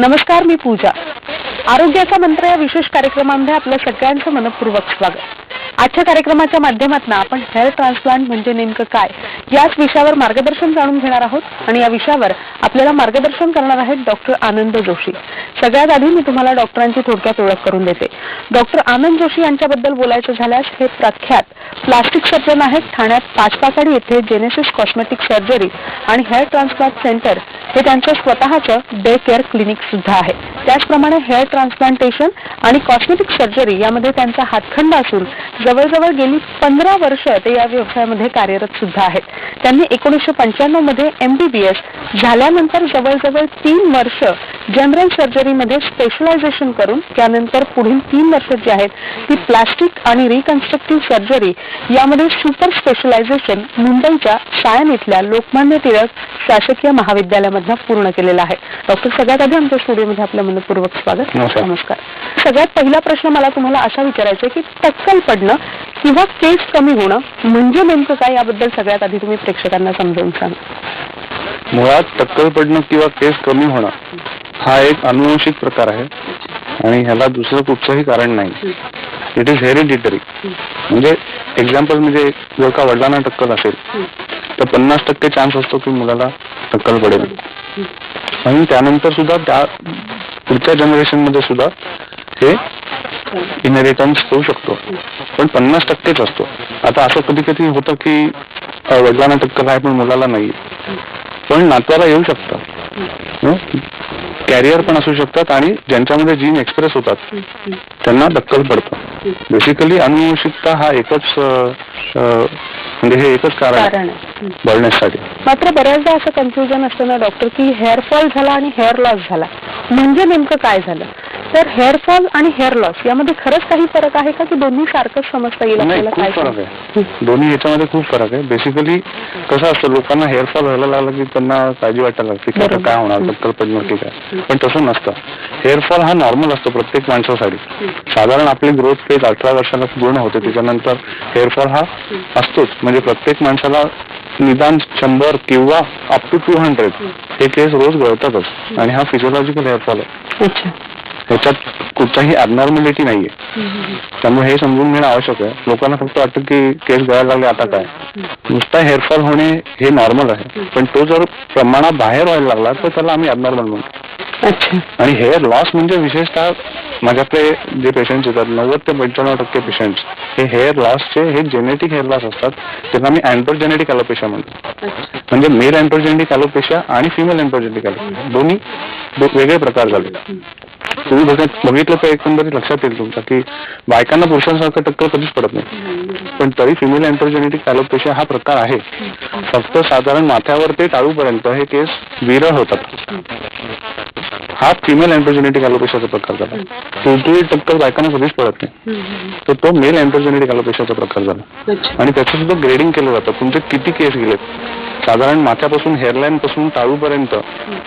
नमस्कार, मी पूजा. आरोग्याचा मंत्र या विशेष कार्यक्रमामध्ये आपलं सगळ्यांचं मनपूर्वक स्वागत. आजच्या कार्यक्रमाच्या माध्यमातून आपण हेअर ट्रान्सप्लांट म्हणजे नेमकं काय याच विषयावर मार्गदर्शन जाणून घेणार आहोत आणि या विषयावर आपल्याला मार्गदर्शन करणार आहेत डॉक्टर आनंद जोशी. सगळ्यात आधी मी तुम्हाला डॉक्टरांची थोडक्यात ओळख करून देते. डॉक्टर आनंद जोशी यांच्याबद्दल बोलायचं झाल्यास हे प्रख्यात प्लास्टिक सर्जन आहेत. ठाण्यात पाचपाकाडी येथे जेनेसिस कॉस्मेटिक सर्जरी आणि हेअर ट्रान्सप्लांट सेंटर हे त्यांचं स्वतःचं डे केअर क्लिनिक सुद्धा आहे. त्याचप्रमाणे हेअर ट्रान्सप्लांटेशन आणि कॉस्मेटिक सर्जरी यामध्ये त्यांचा हातखंडा असून जवळजवळ गेली 15 वर्ष ते या व्यवसायामध्ये कार्यरत सुद्धा आहेत. त्यांनी 1995 मध्ये MBBS झाल्यानंतर जवळजवळ 3 वर्ष जनरल सर्जरीमध्ये स्पेशलायझेशन करून त्यानंतर पुढील 3 वर्ष जी आहेत ती प्लास्टिक आणि रिकन्स्ट्रक्टिव्ह सर्जरी यामध्ये सुपर स्पेशलायझेशन मुंबईच्या सायन इथल्या लोकमान्य टिळक शासकीय महाविद्यालयामध्ये पूर्ण केलेला आहे. डॉक्टर, सगळ्यात आधी आमच्या स्टुडिओमध्ये आपलं मनपूर्वक स्वागत. नमस्कार. सगळ्यात पहिला प्रश्न मला तुम्हाला असा विचारायचा आहे की टक्कल पडणं किंवा केस कमी होणं म्हणजे नेमकं काय, याबद्दल सगळ्यात आधी तुम्ही प्रेक्षकांना समजावून सांगा. मुळात टक्कल पडणं किंवा केस कमी होणं हा एक अनुवंशिक प्रकार आहे आणि ह्याला दुसरं कुठचंही कारण नाही. It is hereditary. म्हणजे एक्झाम्पल म्हणजे जर का वडिलांना टक्कल असेल तर 50% चान्स असतो की मुलाला टक्कल पडेल आणि त्यानंतर सुद्धा त्या पुढच्या जनरेशन मध्ये सुद्धा हे इनहेरिटन्स होऊ शकतो, पण 50%च असतो. आता असं कधी कधी होतं की वडिलांना टक्कल आहे पण मुलाला नाही, पण नात्याला येऊ शकतं. कॅरियर पण असू शकतात आणि ज्यांच्यामध्ये जीन एक्सप्रेस होतात त्यांना टक्कल पडतं. बेसिकली अनुवंशिकता हा एकच म्हणजे हे एकच कारण आहे बळण्यासाठी. मात्र बऱ्याचदा असं कन्फ्युजन असतं ना डॉक्टर की हेअर फॉल झाला आणि हेअर लॉस झाला म्हणजे नेमकं काय झालं. तर हेअर फॉल आणि हेअर लॉस यामध्ये खरंच काही फरक आहे का की दोन्ही सारखंच समजता येईल आपल्याला? काय फरक आहे? दोन्ही याच्यामध्ये खूप फरक आहे. बेसिकली कसं असतं, लोकांना हेअर फॉल व्हायला लागला की त्यांना काळजी वाटायला लागते की आता काय होणार, टक्कल पडणार की काय, पण तसं नसतं. हेअर फॉल हा नॉर्मल असतो प्रत्येक माणसासाठी. साधारण आपली ग्रोथ फेज 18 वर्षाला पूर्ण होते, त्याच्यानंतर हेअर फॉल हा असतोच. म्हणजे प्रत्येक माणसाला निदान 100 किंवा अप टू 200 हे केस रोज गळतातच आणि हा फिजिओलॉजिकल हेअर फॉल आहे. त्याच्यात कुठचाही ॲबनॉर्मॅलिटी नाहीये. त्यामुळे हे समजून घेणं आवश्यक आहे. लोकांना फक्त वाटतं की केस गळायला लागले आता काय. नुसता हेअरफॉल होणे हे नॉर्मल आहे, पण तो जर प्रमाणात बाहेर व्हायला लागला तर त्याला आम्ही ॲबनॉर्मल म्हणतो. आणि हेअर लॉस म्हणजे विशेषतः माझ्याकडे जे पेशंट्स येतात 90 ते 95% पेशंट्स हे हेअर लॉसचे हे जेनेटिक हेअर लॉस असतात. त्यांना आम्ही अँड्रोजेनेटिक ॲलोपेशिया म्हणतो. म्हणजे मेल अँड्रोजेनेटिक ॲलोपेशिया आणि फिमेल अँड्रोजेनेटिक ॲलोपेशिया दोन्ही वेगळे प्रकार झाले. तुम्ही बघितलं तर एकंदरीत लक्षात येईल तुमच्या की बायकांना पुरुषांसारखं टक्कल कधीच पडत नाही, पण तरी फिमेल अँड्रोजेनेटिक ॲलोपेशिया हा प्रकार आहे. फक्त साधारण माथ्यावर ते टाळूपर्यंत हे केस विरळ होतात. हा फिमेल अँड्रोजेनेटिक ॲलोपेशियाचा प्रकार झाला. तुळतुळीत टक्कल बायकांना कधीच पडत नाही, तर तो मेल अँड्रोजेनेटिक ॲलोपेशियाचा प्रकार झाला. आणि त्याचं सुद्धा ग्रेडिंग केलं जातं. तुमचे किती केस गेलेत, साधारण माथ्यापासून हेअरलाईन पासून टाळूपर्यंत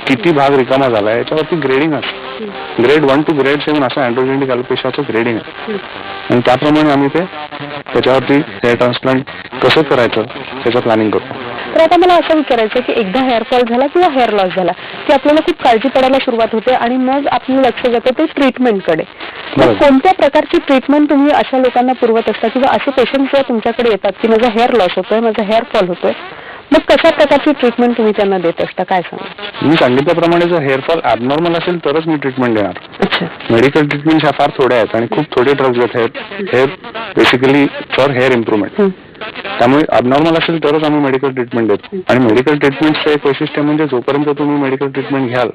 किती भाग रिकामा झाला याच्यावरती ग्रेडिंग असतं. ग्रेड 1 to ग्रेड 7 असं अँड्रोजेनेटिक ॲलोपेशियाचं ग्रेडिंग आहे आणि त्याप्रमाणे आम्ही त्याच्यावरती हेअर ट्रान्सप्लांट कसं करायचं त्याचं प्लॅनिंग करतो. तर आता मला असं विचारायचं की एकदा हेअर फॉल झाला किंवा हेअर लॉस झाला की आपल्याला खूप काळजी पडायला सुरुवात होते आणि मग आपलं लक्ष जातं ते ट्रीटमेंटकडे. कोणत्या प्रकारची ट्रीटमेंट तुम्ही अशा लोकांना पुरवत असता किंवा असे पेशंट जेव्हा तुमच्याकडे येतात की माझा हेअर लॉस होतोय, माझा हेअर फॉल होतोय, मग कशा प्रकारची ट्रीटमेंट तुम्ही त्यांना देत असता, काय सांगा? मी सांगितल्याप्रमाणे जर हेअरफॉल ॲबनॉर्मल असेल तरच मी ट्रीटमेंट देणार. मेडिकल ट्रीटमेंट ह्या फार थोड्या आहेत आणि खूप थोडे ड्रग्ज आहेत hair basically for hair improvement. त्यामुळे ॲबनॉर्मल असेल तरच आम्ही मेडिकल ट्रीटमेंट देतो. आणि मेडिकल ट्रीटमेंटचं एक वैशिष्ट्य म्हणजे जोपर्यंत तुम्ही मेडिकल ट्रीटमेंट घ्याल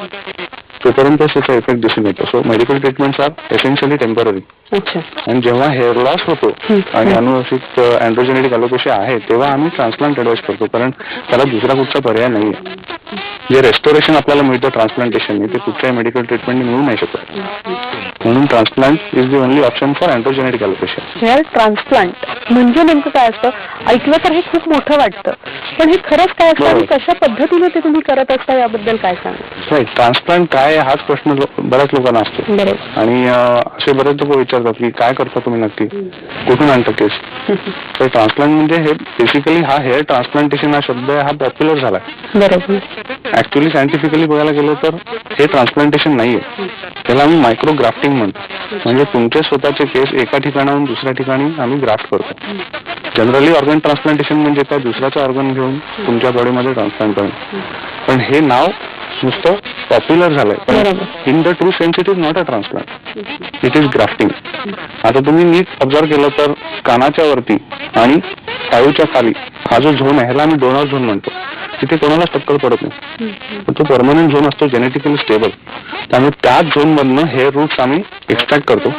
तोपर्यंत त्याचा इफेक्ट दिसून येतो. So medical treatments are essentially temporary. आणि जेव्हा हेअर लॉस होतो आणि अनुवंशिक अँड्रोजेनेटिक ॲलोपेशिया आहे तेव्हा आम्ही ट्रान्सप्लांट ॲडवाइस करतो, कारण त्याला दुसरा कुठचा पर्याय नाही आहे. जे रेस्टोरेशन आपल्याला मिळतं ट्रान्सप्लांटेशन ते कुठच्याही मेडिकल ट्रीटमेंटने मिळू नाही शकत. म्हणून transplant is the only option for androgenetic alopecia. Hair transplant म्हणजे नेमकं काय असतं? ऐकलं तर हे खूप मोठं वाटतं, पण हे खरंच काय असतं आणि कशा पद्धतीने ते तुम्ही करत असता याबद्दल काय सांगा? ट्रान्सप्लांट काय हाच प्रश्न बऱ्याच लोकांना असतो. आणि असे बरेच लोक विचारतात की काय करता तुम्ही नक्की, कुठून आणता केस. तर ट्रान्सप्लांट म्हणजे हे बेसिकली हा हेअर ट्रान्सप्लांटेशन हा शब्द हा पॉप्युलर झाला. बरोबर. ऍक्च्युअली सायंटिफिकली बघायला गेलं तर हे ट्रान्सप्लांटेशन नाहीये, त्याला आम्ही मायक्रो ग्राफ्टिंग म्हणतो. म्हणजे तुमचे स्वतःचे केस एका ठिकाणाहून दुसऱ्या ठिकाणी आम्ही ग्राफ्ट करतो. जनरली ऑर्गन ट्रान्सप्लांटेशन म्हणजे काय, दुसऱ्याचं ऑर्गन घेऊन तुमच्या बॉडीमध्ये ट्रान्सप्लांट करणे. पण हे नाव नुसतं पॉप्युलर झालंय, पण in the true sense it is not a transplant, it is grafting. आता तुम्ही नीट ऑब्झर्व केलं तर कानाच्या वरती आणि पायूच्या खाली हा जो झोन आहे ह्याला आम्ही डोनर झोन म्हणतो. तिथे कोणालाच टक्कर पडत नाही, पण तो परमनंट झोन असतो, जेनेटिकली स्टेबल. त्यामुळे त्याच झोन मधनं हेअर रूट्स आम्ही एक्स्ट्रॅक्ट करतो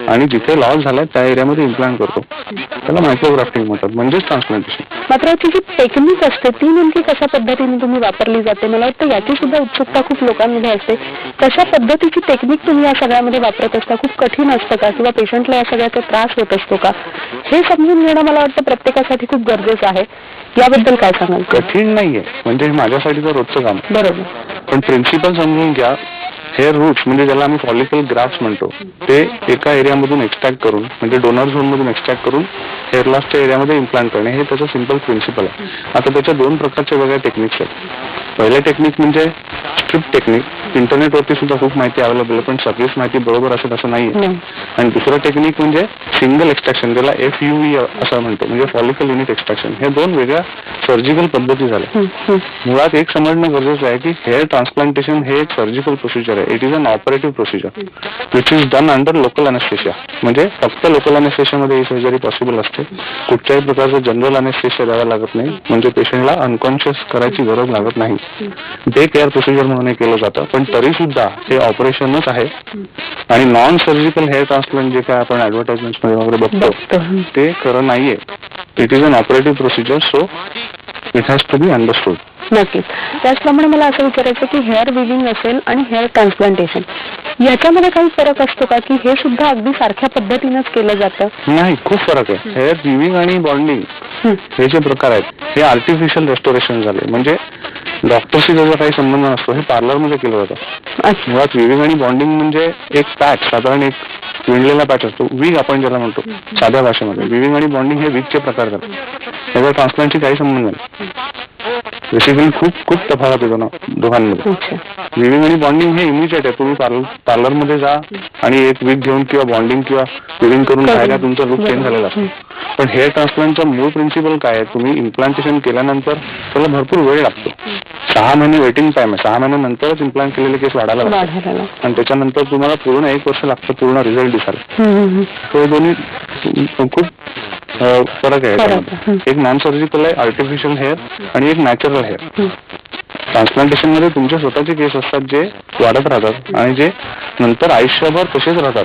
आणि जिथे लॉस झालाय त्या एरियामध्ये इम्प्लांट करतो. त्याला मायक्रोग्राफ्टिंग म्हणतात, म्हणजेच ट्रान्सप्लांटेशन. मात्र याची जी टेक्निक असते ती नेमकी कशा पद्धतीने तुम्ही वापरली जाते? मला वाटतं याची सुद्धा उत्सुकता खूप लोकांमध्ये असते. कशा पद्धतीची टेक्निक तुम्ही या सगळ्यामध्ये वापरत असता? खूप कठीण असतं का, किंवा पेशंटला या सगळ्याचा त्रास होत असतो का, हे समजून घेणं मला वाटतं प्रत्येकासाठी खूप गरजेचं आहे. याबद्दल काय सांगाल? कठीण नाहीये, म्हणजे माझ्यासाठी तर रोजचं काम. बरोबर. पण प्रिन्सिपल समजून घ्या. हेअर रूट्स म्हणजे ज्याला आम्ही फॉलिकल ग्राफ्ट म्हणतो, ते एका एरियामधून एक्स्ट्रॅक्ट करून, म्हणजे डोनर झोन मधून एक्स्ट्रॅक्ट करून हेअर लॉसच्या एरियामध्ये इम्प्लांट करणे, हे त्याचं सिंपल प्रिन्सिपल आहे. आता त्याच्या दोन प्रकारच्या वेगळ्या टेक्निक्स आहेत. पहिलं टेक्निक म्हणजे स्ट्रिप टेक्निक. इंटरनेटवरती सुद्धा खूप माहिती अवेलेबल आहे, पण सगळीच माहिती बरोबर असेल असं नाहीये. आणि दुसरं टेक्निक म्हणजे सिंगल एक्स्ट्रॅक्शन, ज्याला FUE असं म्हणतो, म्हणजे फॉलिकल युनिट एक्स्ट्रॅक्शन. हे दोन वेगळ्या सर्जिकल पद्धती झाल्या. मुळात एक समजणं गरजेचं आहे की हेअर ट्रान्सप्लांटेशन हे एक सर्जिकल प्रोसिजर आहे. It is an operative procedure which is done under local anaesthesia. म्हणजे फक्त लोकल अनेस्थेशियामध्ये ही सर्जरी पॉसिबल असते. कुठल्याही प्रकारचं जनरल अनेस्थेशिया द्यावा लागत नाही, म्हणजे पेशंटला अनकॉन्शियस करायची गरज लागत नाही. डे केअर प्रोसिजर म्हणून हे केलं जातं, पण तरी सुद्धा हे ऑपरेशनच आहे. आणि नॉन सर्जिकल हेअर ट्रान्सप्लांट जे काय आपण ऍडव्हर्टाइजमेंट मध्ये वगैरे बघतो ते खरं नाहीये. It is an operative procedure, so it has to be understood. नक्कीच. त्याचप्रमाणे मला असं विचारायचं की हेअर विविंग असेल आणि हेअर ट्रान्सप्लांटेशन याच्यामध्ये काही फरक असतो का, की हे सुद्धा अगदी सारख्या पद्धतीनेच केलं जातं? नाही, खूप फरक आहे. हेअर विविंग आणि बॉन्डिंग हे जे प्रकार आहेत हे आर्टिफिशियल रेस्टोरेशन झाले. म्हणजे डॉक्टरशी त्याचा काही संबंध नसतो, हे पार्लरमध्ये केलं जातं. मुळात विविंग आणि बॉन्डिंग म्हणजे एक पॅच, साधारण एक विणलेला पॅच असतो, विग आपण ज्याला म्हणतो साध्या भाषेमध्ये. विविंग आणि बॉन्डिंग हे विगचे प्रकार झाले, त्याचा ट्रान्सप्लांटशी काही संबंध नाही. बेसिकली खूप तफावत येतो ना दोघांमध्ये. विविंग आणि बॉन्डिंग हे इमिजिएट आहे. तुम्ही पार्लरमध्ये जा आणि एक विग घेऊन किंवा बॉन्डिंग किंवा विविंग करून बाहेर तुमचा लुक चेंज झालेला असतो. पण हेअर ट्रान्सप्लांटचा मूळ प्रिन्सिपल काय आहे, तुम्ही इम्प्लांटेशन केल्यानंतर त्याला भरपूर वेळ लागतो. 6 महिने वेटिंग टाइम आहे. 6 महिन्यानंतरच इम्प्लांट केलेले केस वाढायला लागतात आणि त्याच्यानंतर तुम्हाला पूर्ण 1 वर्ष लागतं पूर्ण रिझल्ट दिसायला. तो दोन्ही खूप फरक आहे. एक नॉन सर्जिकल आहे आर्टिफिशियल हेअर आणि एक नॅचरल हेअर. ट्रान्सप्लांटेशन मध्ये तुमचे स्वतःचे केस असतात जे वाढत राहतात आणि जे नंतर आयुष्यभर तसेच राहतात.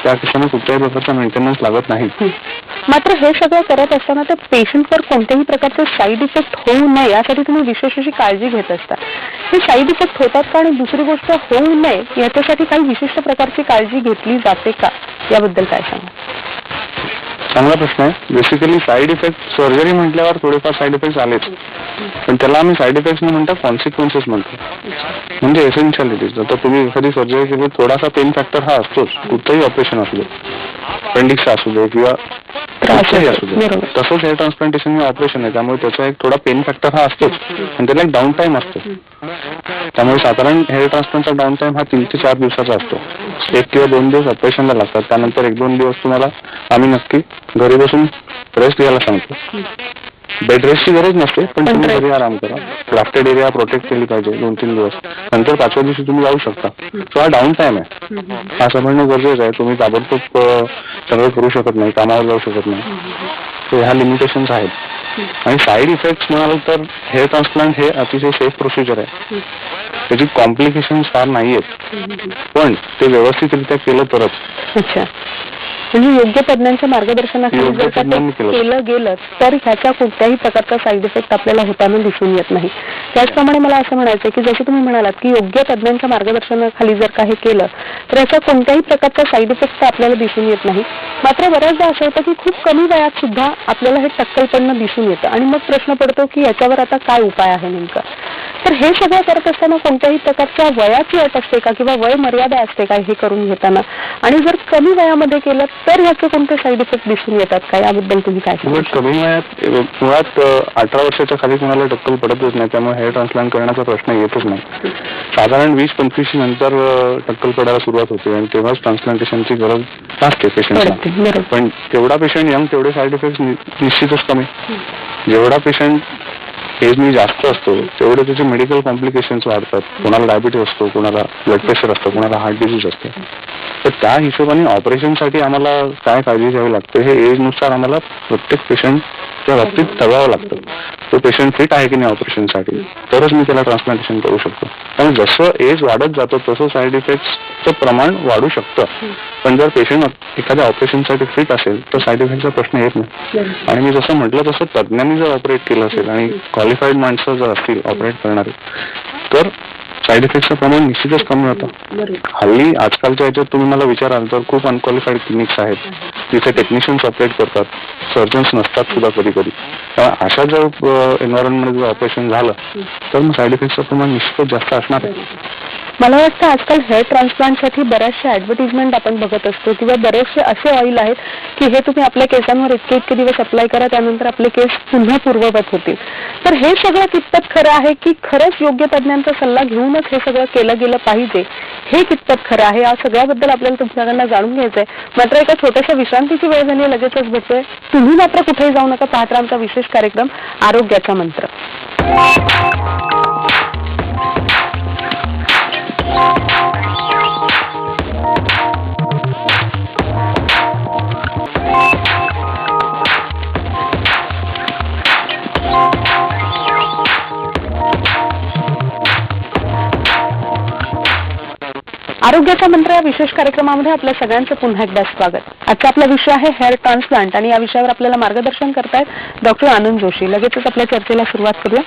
त्या केसांना कुठल्याही प्रकारचा मेंटेनन्स लागत नाही. मात्र हे सगळं करत असताना त्या पेशंटवर कोणत्याही प्रकारचे साईड इफेक्ट होऊ नये यासाठी तुम्ही विशेष अशी काळजी घेत असता. हे साईड इफेक्ट होतात का, आणि दुसरी गोष्ट होऊ नये याच्यासाठी काही विशिष्ट प्रकारची काळजी घेतली जाते का, याबद्दल काय सांगा? चांगला प्रश्न आहे. बेसिकली साईड इफेक्ट सर्जरी म्हटल्यावर थोडेफार साईड इफेक्ट आलेच, पण त्याला आम्ही साईड इफेक्ट न म्हणता कॉन्सिक्वेन्सेस म्हणतो, म्हणजे एसेन्शियालिटीज. आता तुम्ही एखादी सर्जरी केली थोडासा पेन फॅक्टर हा असतोच, कुठलंही ऑपरेशन असू दे, अपेंडिक्स असू दे किंवा त्रासही असू दे. तसंच हेअर ट्रान्सप्लांटेशन हे ऑपरेशन आहे, त्यामुळे त्याचा एक थोडा पेन फॅक्टर हा असतोच आणि त्याला एक डाऊन टाइम असतो. त्यामुळे साधारण हेअर ट्रान्सप्लांटचा डाऊन टाइम हा 3 ते 4 दिवसाचा असतो. 1 किंवा 2 दिवस ऑपरेशनला लागतात, त्यानंतर 1-2 दिवस तुम्हाला आम्ही नक्की घरी बसून रेस्ट घ्यायला सांगतो. बेड रेस्टची गरज नसते, पण तुम्ही घरी आराम करा. ग्राफ्टेड एरिया प्रोटेक्ट केली पाहिजे 2-3 दिवस, नंतर 5व्या दिवशी तुम्ही जाऊ शकता. तो हा डाऊन टाइम आहे, हा समजणं गरजेचं आहे. तुम्ही ताबडतोब सगळं करू शकत नाही, कामावर जाऊ शकत नाही. तर ह्या लिमिटेशन्स आहेत. आणि साईड इफेक्ट म्हणाल तर हेअर ट्रान्सप्लांट हे अतिशय सेफ प्रोसिजर आहे. त्याची कॉम्प्लिकेशन्स फार नाही आहेत, पण ते व्यवस्थितरित्या केलं तरच. म्हणजे योग्य तज्ञांच्या मार्गदर्शनाखाली योग्य जर का ते तज्ञांनी केलं गेलं तर ह्याचा कोणत्याही प्रकारचा साईड इफेक्ट आपल्याला होताना दिसून येत नाही. त्याचप्रमाणे मला असं म्हणायचं की जसे तुम्ही म्हणालात की योग्य तज्ञांच्या मार्गदर्शनाखाली जर काही केलं तर याचा कोणत्याही प्रकारचा साईड इफेक्ट आपल्याला दिसून येत नाही. मात्र बऱ्याचदा असं होतं की खूप कमी वयात सुद्धा आपल्याला हे टक्कल पडणं दिसून येतं आणि मग प्रश्न पडतो की याच्यावर आता काय उपाय आहे नेमका. तर हे सगळं करत असताना कोणत्याही प्रकारच्या वयाची अट असते का किंवा वय मर्यादा असते का हे करून घेताना, आणि जर कमी वयामध्ये केलं तर ह्याचे कोणते साईड इफेक्ट दिसून येतात का, याबद्दल तुम्ही काय सांगू? कमी वयात मुळात 18 वर्षाच्या खाली कोणाला टक्कल पडतच नाही, त्यामुळे हेअर ट्रान्सप्लांट करण्याचा प्रश्न येतच नाही. साधारण 20-25 नंतर टक्कल पडायला सुरुवात होते आणि तेव्हाच ट्रान्सप्लांटेशनची गरज असते पेशंटला. पण जेवढा पेशंट यंग तेवढे साईड इफेक्ट निश्चितच कमी. जेवढा पेशंट एज मी जास्त असतो तेवढे त्याचे मेडिकल कॉम्प्लिकेशन्स वाढतात. कोणाला डायबिटीस असतो, कोणाला ब्लड प्रेशर असतं, कोणाला हार्ट डिसीज असतं. तर त्या हिशोबाने ऑपरेशनसाठी आम्हाला काय काळजी घ्यावी लागते हे एजनुसार आम्हाला प्रत्येक पेशंटच्या बाबतीत ठरवावं लागतं. तो पेशंट फिट आहे की नाही ऑपरेशनसाठी, तरच मी त्याला ट्रान्सप्लांटेशन करू शकतो. त्यामुळे जसं एज वाढत जातं तसं साईड इफेक्टचं प्रमाण वाढू शकतं. पण जर पेशंट एखाद्या ऑपरेशनसाठी फिट असेल तर साईड इफेक्टचा प्रश्न येत नाही. आणि मी जसं म्हटलं तसं तज्ञांनी जर ऑपरेट केलं असेल आणि क्वालिफाईड माणसं जर असतील ऑपरेट करणारे तर साईड इफेक्टचं प्रमाण निश्चितच कमी होतं. हल्ली आजकालच्या याच्यात तुम्ही मला विचाराल तर खूप अनक्वालिफाईड क्लिनिक्स आहेत जिथे टेक्निशियन्स ऑपरेट करतात, सर्जन्स नसतात सुद्धा कधी कधी. अशा जर एन्व्हायरमेंटमध्ये जर ऑपरेशन झालं तर मग साईड इफेक्टचं प्रमाण निश्चितच जास्त असणार आहे. मला वाटतं आजकाल हेअर ट्रान्सप्लांटसाठी बऱ्याचशा ऍडव्हर्टिजमेंट आपण बघत असतो किंवा बरेचसे असे ऑइल आहेत की हे तुम्ही आपल्या केसांवर इतके दिवस अप्लाय करा, त्यानंतर आपले केस पुन्हा पूर्ववत होतील. तर हे सगळं कितपत खरं आहे की खरंच योग्य तज्ञांचा सल्ला घेऊनच हे सगळं केलं गेलं पाहिजे, हे कितपत खरं आहे, या सगळ्याबद्दल आपल्याला तुमच्याकडनं जाणून घ्यायचंय. मात्र एका छोट्याशा विश्रांतीची वेळ झाली, लगेचच भेटतोय. तुम्ही मात्र कुठेही जाऊ नका, पाहत राहा आमचा विशेष कार्यक्रम आरोग्याचा मंत्र. आरोग्याचा मंत्र या विशेष कार्यक्रमामध्ये आपल्या सगळ्यांचं पुन्हा एकदा स्वागत. आजचा आपला विषय आहे हेअर ट्रान्सप्लांट आणि या विषयावर आपल्याला मार्गदर्शन करतायत डॉक्टर आनंद जोशी. लगेचच आपल्या चर्चेला सुरुवात करूया.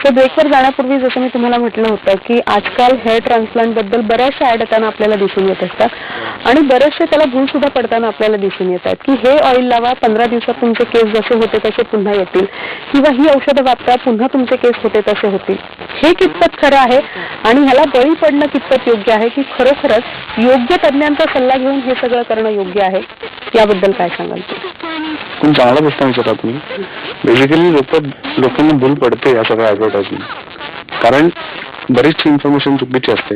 तर ब्रेकवर जाण्यापूर्वी जसं मी तुम्हाला म्हटलं होतं की आजकाल हेअर ट्रान्सप्लांट बद्दल बऱ्याचशा ऍड येताना आपल्याला दिसून येत असतात आणि बरेचसे त्याला भूल सुद्धा पडताना आपल्याला दिसून येत आहेत की हे ऑइल लावा, 15 दिवसात तुमचे केस जसे होते तसे पुन्हा येतील, किंवा ही औषधं वापरा, पुन्हा तुमचे केस होते तसे होतील. हे कितपत खरं आहे आणि ह्याला बळी पडणं कितपत योग्य आहे की खरोखरच योग्य तज्ञांचा सल्ला घेऊन हे सगळं करणं योग्य आहे, याबद्दल काय सांगाल? खूप चांगला प्रश्न विचारता तुम्ही. बेसिकली लोकांना भूल पडते या सगळ्या ऍडव्हर्टाइजमेंट, कारण बरीचशी इन्फॉर्मेशन चुकीची असते.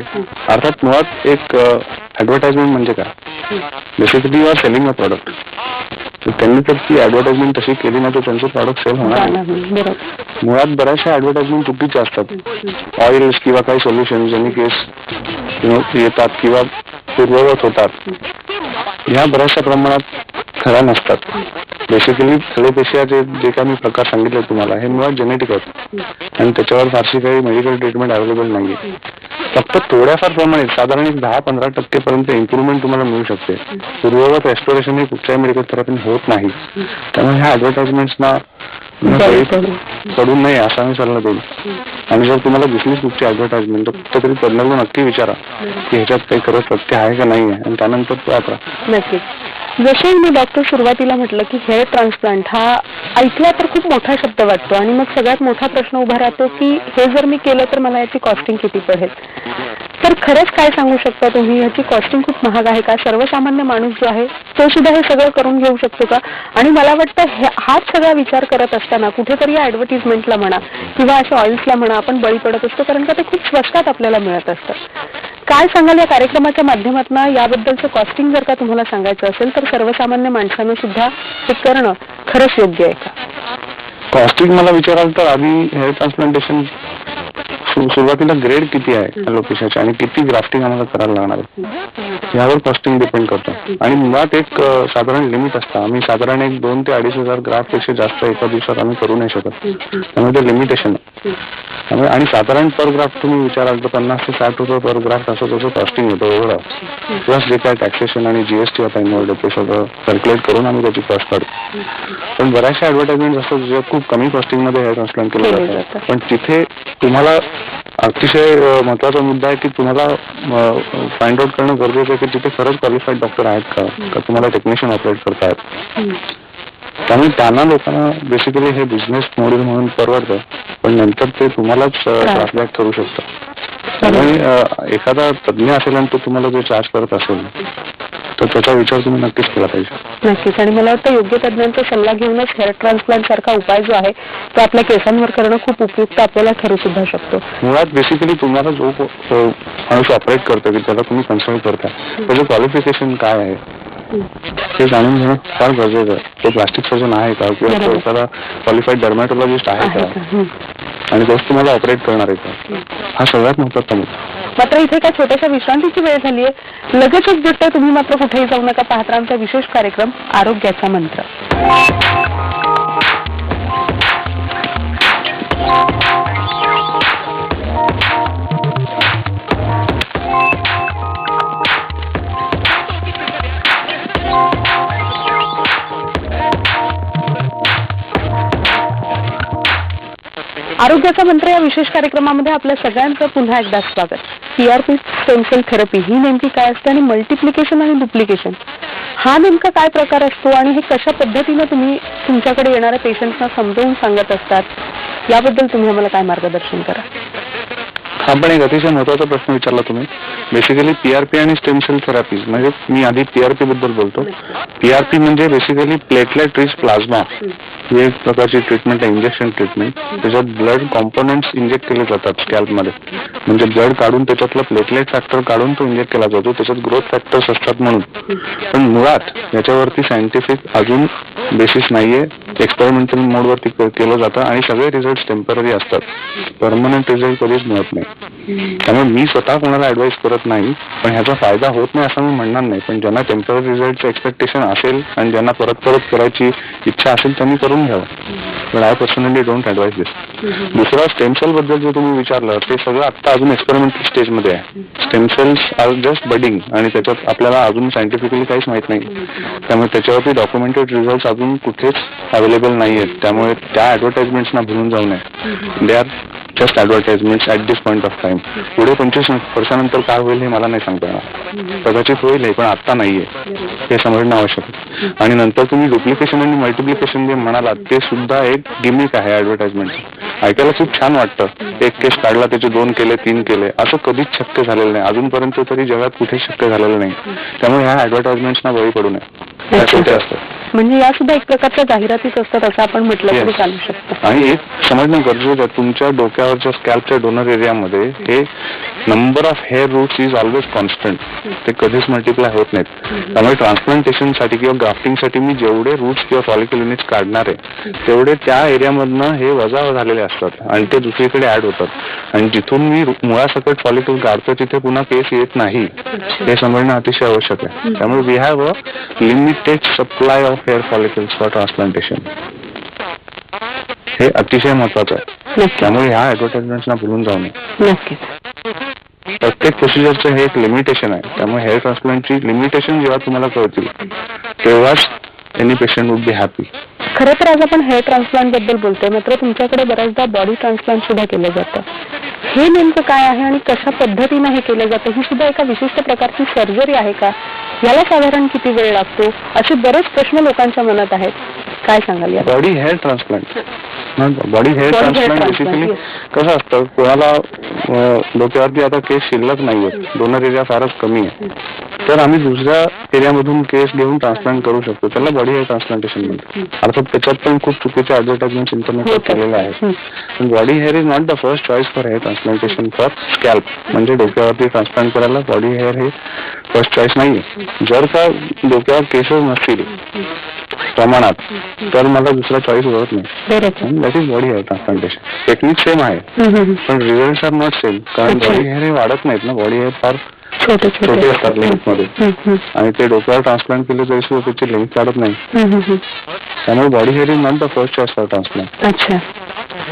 अर्थात मुळात एक ऍडव्हर्टाइजमेंट म्हणजे काय, basically you are selling a product. त्यांनी तर ती ऍडव्हर्टाइजमेंट तशी केली नाही तर त्यांचं प्रॉडक्ट सेल होणार नाही. मुळात बऱ्याचशा ऍडव्हर्टाइजमेंट चुकीच्या असतात. ऑइल्स किंवा काही सोल्युशन ज्यांनी केस येतात किंवा पूर्ववत होतात, ह्या बऱ्याचशा प्रमाणात खऱ्या नसतात. बेसिकली ॲलोपेशियाचे जे काही मी प्रकार सांगितले तुम्हाला हे मुळात जेनेटिक आहेत आणि त्याच्यावर फारशी काही मेडिकल ट्रीटमेंट अवेलेबल नाहीये. फक्त थोड्याफार प्रमाणात साधारण 10-15% पर्यंत इम्प्रुव्हमेंट तुम्हाला मिळू शकते. पूर्ववत रेस्टोरेशन हे कुठच्याही मेडिकल थेरपीने होत नाही. त्यामुळे ह्या ऍडव्हर्टाइजमेंट्सना पडू नये असा मी सल्ला देईल. आणि जर तुम्हाला दिसलीच कुठची ऍडव्हर्टाइजमेंट तर कुठेतरी तज्ञाला नक्की विचारा की ह्याच्यात काही खरंच सत्य आहे का नाही आहे आणि त्यानंतर तो वापरा. नक्कीच. जसे मी डॉक्टर सुरुवातीला म्हटलं की हेअर ट्रान्सप्लांट हा ऐकला तर खूप मोठा शब्द वाटतो आणि मग सगळ्यात मोठा प्रश्न उभा राहतो की हे जर मी केलं तर मला याची कॉस्टिंग किती पडेल. तर खरंच काय सांगू शकता तुम्ही, ह्याची कॉस्टिंग खूप महाग आहे का? सर्वसामान्य माणूस जो आहे तो सुद्धा हे सगळं करून घेऊ शकतो का? आणि मला वाटतं हाच सगळा विचार करत असताना कुठेतरी या ऍडव्हर्टिजमेंटला म्हणा किंवा अशा ऑइल्सला म्हणा आपण बळी पडत असतो, कारण का ते खूप स्वस्तात आपल्याला मिळत असतं. काय सांगाल या कार्यक्रमाच्या माध्यमातून याबद्दलचं कॉस्टिंग जर का तुम्हाला सांगायचं असेल तर सर्वसामान्य माणसानं सुद्धा हे करणं खरंच योग्य आहे का? कॉस्टिंग मला विचाराल तर आधी हेअर ट्रान्सप्लांटेशन सुरुवातीला ग्रेड किती आहे लोकेशनचे आणि किती ग्राफ्टिंग आम्हाला करायला लागणार आहे यावर कॉस्टिंग डिपेंड करतं. आणि मुळात एक साधारण लिमिट असतं. आम्ही साधारण 1,000 ते 2,500 ग्राफ पेक्षा जास्त एका दिवसात आम्ही करू नाही शकत. त्यामुळे ते लिमिटेशन आहे. त्यामुळे आणि साधारण पर ग्राफ तुम्ही विचाराल तर 50 ते 60 रुपये पर ग्राफ असं तसं कॉस्टिंग होतं एवढं. प्लस जे काय टॅक्सेशन आणि जीएसटी आता इन्व्हॉल्ड आहे ते सगळं कॅल्क्युलेट करून आम्ही त्याची कॉस्ट काढतो. पण बऱ्याचशा ऍडव्हर्टाइजमेंट असतात जे खूप कमी कॉस्टिंगमध्ये हेअर ट्रान्सप्लांट केलं जातं. पण तिथे तुम्हाला अतिशय महत्वाचा मुद्दा आहे की तुम्हाला फाइंड आउट करणं गरजेचं आहे की तिथे खरंच क्वालिफाईड डॉक्टर आहेत का तुम्हाला टेक्निशियन ऑपरेट करतायत. त्यामुळे त्यांना लोकांना बेसिकली हे बिझनेस मॉडेल म्हणून परवडतं, पण नंतर ते तुम्हालाच त्रासदायक ठरू शकतं. त्यामुळे एखादा तज्ञ असेल आणि तो तुम्हाला जो चार्ज करत असेल तर त्याचा विचार तुम्ही नक्कीच केला पाहिजे. नक्कीच. आणि मला वाटतं योग्य तज्ञांचा सल्ला घेऊनच हेअर ट्रान्सप्लांट सारखा उपाय जो आहे तो आपल्या केसांवर करणं खूप उपयुक्त आपल्याला ठरू सुद्धा शकतो. मुळात बेसिकली तुम्हाला जो माणूस ऑपरेट करतो की त्याला तुम्ही कन्सल्ट करता त्याचं क्वालिफिकेशन काय आहे हे जाणून घेणं फार गरजेचं आहे. तो प्लास्टिक सर्जन आहे का किंवा तो एखादा क्वालिफाईड डर्मॅटोलॉजिस्ट आहे का आणि तोच तुम्हाला ऑपरेट करणार आहे का, हा सगळ्यात महत्वाचा मुद्दा. मात्र इथे काय छोट्याशा विश्रांतीची वेळ झाली आहे. लगेचच भेटतोय. तुम्ही मात्र कुठेही जाऊ नका. पाहत राहा आमचा विशेष कार्यक्रम आरोग्याचा मंत्र. आरोग्याचा मंत्र या विशेष कार्यक्रमामध्ये आपल्या सगळ्यांचं पुन्हा एकदा स्वागत. पीआरपी स्टेम सेल थेरपी ही नेमकी काय असते आणि मल्टिप्लिकेशन आणि डुप्लिकेशन हा नेमका काय प्रकार असतो आणि हे कशा पद्धतीने तुम्ही तुमच्याकडे येणाऱ्या पेशंट्सना समजावून सांगत असतात याबद्दल तुम्ही आम्हाला काय मार्गदर्शन करा. हा पण एक अतिशय महत्वाचा प्रश्न विचारला तुम्ही. बेसिकली पीआरपी आणि स्टेम सेल थेरपी म्हणजे मी आधी पीआरपी बद्दल बोलतो. पीआरपी म्हणजे बेसिकली प्लेटलेट रिच प्लाझ्मा ही एक प्रकारची ट्रीटमेंट आहे, इंजेक्शन ट्रीटमेंट. त्याच्यात ब्लड कॉम्पोनंट्स इंजेक्ट केले जातात स्कॅल्पमध्ये. म्हणजे ब्लड काढून त्याच्यातला प्लेटलेट फॅक्टर काढून तो इंजेक्ट केला जातो. त्याच्यात ग्रोथ फॅक्टर्स असतात म्हणून. पण मुळात याच्यावरती सायंटिफिक अजून बेसिस नाहीये. एक्सपेरिमेंटल मोडवरती केलं जातं आणि सगळे रिझल्ट टेम्पररी असतात. परमनंट रिझल्ट कधीच मिळत नाही. त्यामुळे मी स्वतः कोणाला ऍडवाइस करत नाही, पण ह्याचा फायदा होत नाही असं मी म्हणणार नाही. पण ज्यांना टेम्पररी रिझल्टचं एक्सपेक्टेशन असेल आणि ज्यांना परत परत करायची इच्छा असेल त्यांनी करून घ्यावं. पण आय पर्सनली डोंट ऍडवाइस दिस. दुसरा स्टेम सेल बद्दल जे तुम्ही विचारलं ते सगळं आता अजून एक्सपेरिमेंटल स्टेजमध्ये आहे. Stem cells are just budding आणि त्याच्यात आपल्याला अजून सायंटिफिकली काहीच माहित नाही. त्यामुळे त्याच्यावरती डॉक्युमेंटेड रिझल्ट अजून कुठेच अवेलेबल नाही आहेत. त्यामुळे त्या ऍडव्हर्टाइजमेंट्सना भुलून जाऊ नये. They are just advertisements at this point of time. पुढे 25 वर्षानंतर काय होईल हे मला नाही सांगता येणार. कदाचित होईल हे पण आता नाहीये हे समजणं आवश्यक आहे. आणि नंतर तुम्ही डुप्लिकेशन आणि मल्टिप्लिकेशन जे म्हणालात ते सुद्धा एक गिमिक आहे ऍडव्हर्टाइजमेंट. ऐकायला खूप छान वाटतं. एक केस काढला त्याचे 2 केले 3 केले असं कधीच शक्य झालेलं नाही. अजूनपर्यंत तरी जगात कुठेच शक्य झालेलं नाही. त्यामुळे ह्या ऍडव्हर्टाइजमेंट्सना बळी पडू नये. म्हणजे या सुद्धा एक प्रकारच्या जाहिरातीच असतात असं आपण म्हटलं तरी चालू शकतं. आणि एक समजणं गरजेचं आहे तुमच्या डोक्यावरच्या स्कॅल्पच्या डोनर एरियामध्ये हे number of hair roots is always constant. ते कधीच मल्टिप्लाय होत नाहीत. त्यामुळे ट्रान्सप्लांटेशनसाठी किंवा ग्राफ्टिंगसाठी मी जेवढे रूट्स किंवा फॉलिकल युनिट्स काढणार आहे तेवढे त्या एरियामधनं हे वजा झालेले असतात आणि ते दुसरीकडे ऍड होतात. आणि जिथून मी मुळासकट फॉलिकल काढतो तिथे पुन्हा केस येत नाही हे समजणं अतिशय आवश्यक आहे. त्यामुळे we have a limited supply of hair follicles for transplantation. हे अतिशय महत्वाचं आहे. त्यामुळे ह्या ऍडव्हर्टाइजमेंट्सना भुलून जाऊ नये. प्रत्येक प्रोसिजरचं हे एक लिमिटेशन आहे. त्यामुळे हेअर ट्रान्सप्लांटची लिमिटेशन जेव्हा तुम्हाला कळतील तेव्हाच any patient would be happy. खरं तर आज आपण हेअर ट्रान्सप्लांट बद्दल बोलतोय, मात्र तुमच्याकडे बऱ्याचदा बॉडी ट्रान्सप्लांट सुद्धा केलं जातं. हे नेमकं काय आहे आणि कशा पद्धतीने हे केलं जातं? ही सुद्धा एका विशिष्ट प्रकारची सर्जरी आहे का? याला साधारण किती वेळ लागतो? असे बरेच प्रश्न लोकांच्या मनात आहेत. काय सांगाल या? बॉडी हेअर ट्रान्सप्लांट बेसिकली कसं असतं, कोणाला डोक्यावरती आता केस शिल्लक नाहीये, डोनर एरिया फारच कमी आहे, तर आम्ही दुसऱ्या एरियामधून केस घेऊन ट्रान्सप्लांट करू शकतो. त्याला बॉडी हेअर ट्रान्सप्लांटेशन म्हणतो. अर्थात त्याच्यात पण खूप चुकीचे ऍडव्हर्टाइजमेंट इंटरनेटवर केलेले आहेत. पण body hair is not the first choice for hair transplantation for scalp. म्हणजे डोक्यावरती ट्रान्सप्लांट करायला बॉडी हेअर हे फर्स्ट चॉईस नाहीये. जर का डोक्यावर केसेस नसतील प्रमाणात तर मला दुसरा चॉईस होत नाही. That is body hair transplantation. Technique same आहे पण रिझल्ट आर नॉट सेम, कारण बॉडी हेअर हे वाढत नाहीत ना. बॉडी हेअर फार छोटे असतात लेंथ मध्ये आणि ते डोक्यावर ट्रान्सप्लांट केले तरी सुद्धा त्याची लेंथ वाढत नाही. त्यामुळे body hair is not the first choice for transplant. अच्छा.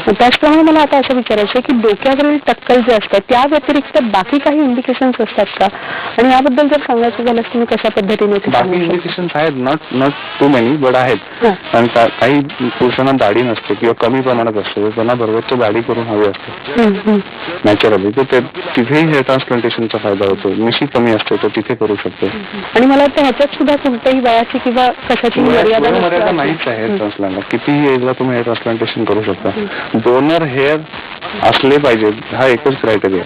त्याचप्रमाणे मला आता असं विचारायचं आहे की डोक्यावरील टक्कल जे असतात त्या व्यतिरिक्त बाकी काही इंडिकेशन्स असतात का, आणि याबद्दल जर सांगायचं झालं तुम्ही कशा पद्धतीने बाकी इंडिकेशन्स आहेत, नॉट टू मेनी बट आहेत. आणि काही पुरुषांना दाढी नसते किंवा कमी प्रमाणात असते, त्यांना बरोबर दाढी करून हवी असते नॅचरली, तर तिथेही हेअर ट्रान्सप्लांटेशनचा फायदा होतो. मिशी कमी असते तर तिथे करू शकतो. आणि मला वाटतं ह्याच्यात सुद्धा कोणत्याही वयाची किंवा कशाची मर्यादा नाहीच आहे हेअर ट्रान्सप्लांटला. कितीही एजला तुम्ही हेअर ट्रान्सप्लांटेशन करू शकता. डोनर हेअर असले पाहिजे हा एकच क्रायटेरिया.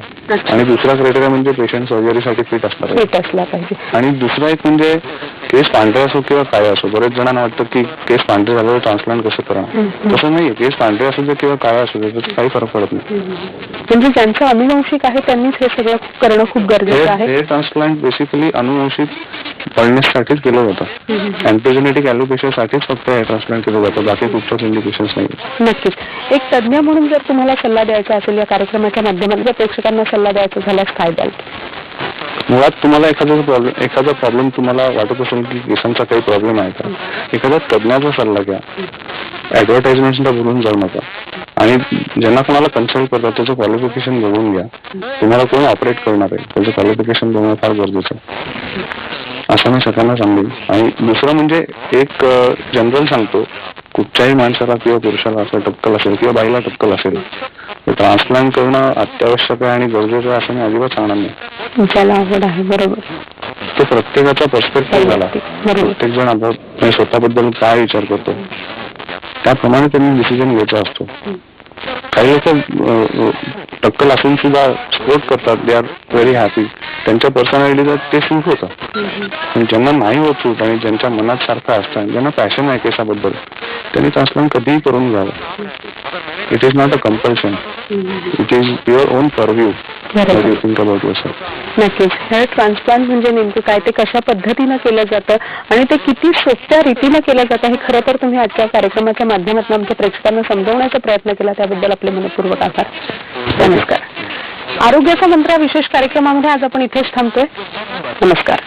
आणि दुसरा क्रायटेरिया म्हणजे पेशंट सर्जरीसाठी फिट असला पाहिजे. आणि दुसरा एक म्हणजे केस पांढरे असो किंवा काळे असो. बरेच जणांना वाटतं की केस पांढरे झाल्यावर ट्रान्सप्लांट कसं करणार, तसं नाहीये. केस पांढरे असू दे किंवा काळे असू दे त्याचा काही फरक पडत नाही. म्हणजे ज्यांचं अनुवंशिक आहे त्यांनीच हे सगळं करणं खूप गरजेचं आहे. हेअर ट्रान्सप्लांट बेसिकली अनुवंशिक पडण्यासाठीच केलं होतं. अँटिजेनेटिक ॲलोपेशियासाठीच फक्त हेअर ट्रान्सप्लांट केलं जातं, बाकी कुठच्याच इंडिकेशन्स नाही. नक्कीच. एक तज्ञ म्हणून जर तुम्हाला सल्ला द्यायचा असेल या कार्यक्रमाच्या माध्यमातून प्रेक्षकांना सल्ला द्यायचा झाल्यास काय द्याल? मुळात तुम्हाला एखादा प्रॉब्लेम तुम्हाला वाटत असेल की केसांचा काही प्रॉब्लेम आहे का, एखाद्या तज्ञाचा सल्ला घ्या. ऍडव्हर्टाइजमेंटला बोलून जाऊ नका. आणि ज्यांना कोणाला कन्सल्ट करतात त्याचं क्वालिफिकेशन बघून घ्या. तुम्हाला कोण ऑपरेट करणार आहे त्याचं क्वालिफिकेशन बघणं फार गरजेचं आहे, असं मी सगळ्यांना सांगेन. आणि दुसरं म्हणजे एक जनरल सांगतो, कुठच्याही माणसाला किंवा पुरुषाला असं टक्कल असेल किंवा बाईला टक्कल असेल तर ट्रान्सप्लांट करणं अत्यावश्यक आहे आणि गरजेचं आहे असं मी अजिबात सांगणार नाही. ज्याला आवड आहे. बरोबर. तो प्रत्येकाचा पर्स्पेक्टिव्ह झाला. प्रत्येक जण आपण स्वतःबद्दल काय विचार करतो त्याप्रमाणे त्यांनी डिसिजन घ्यायचा असतो. काही लोक टक्कल असून सुद्धा सपोर्ट करतात, दे आर व्हेरी हॅपी, त्यांच्या पर्सनॅलिटीला ते सूट होतं. पण ज्यांना नाही होत सूट आणि ज्यांच्या मनात सारखं असतं, ज्यांना पॅशन आहे केसाबद्दल, त्यांनी ट्रान्सप्लांट कधीही करून घ्यावं. It is not a compulsion, it is your own purview. नक्कीच. हेअर ट्रान्सप्लांट म्हणजे नेमकं काय, ते कशा पद्धतीनं केलं जातं आणि ते किती सोप्या रीतीनं केलं जातं हे खरं तर तुम्ही आजच्या कार्यक्रमाच्या माध्यमातून आमच्या प्रेक्षकांना समजवण्याचा प्रयत्न केला, त्याबद्दल आपले मनपूर्वक आभार. नमस्कार. आरोग्याचा मंत्र विशेष कार्यक्रमामध्ये आज आपण इथेच थांबतोय. नमस्कार.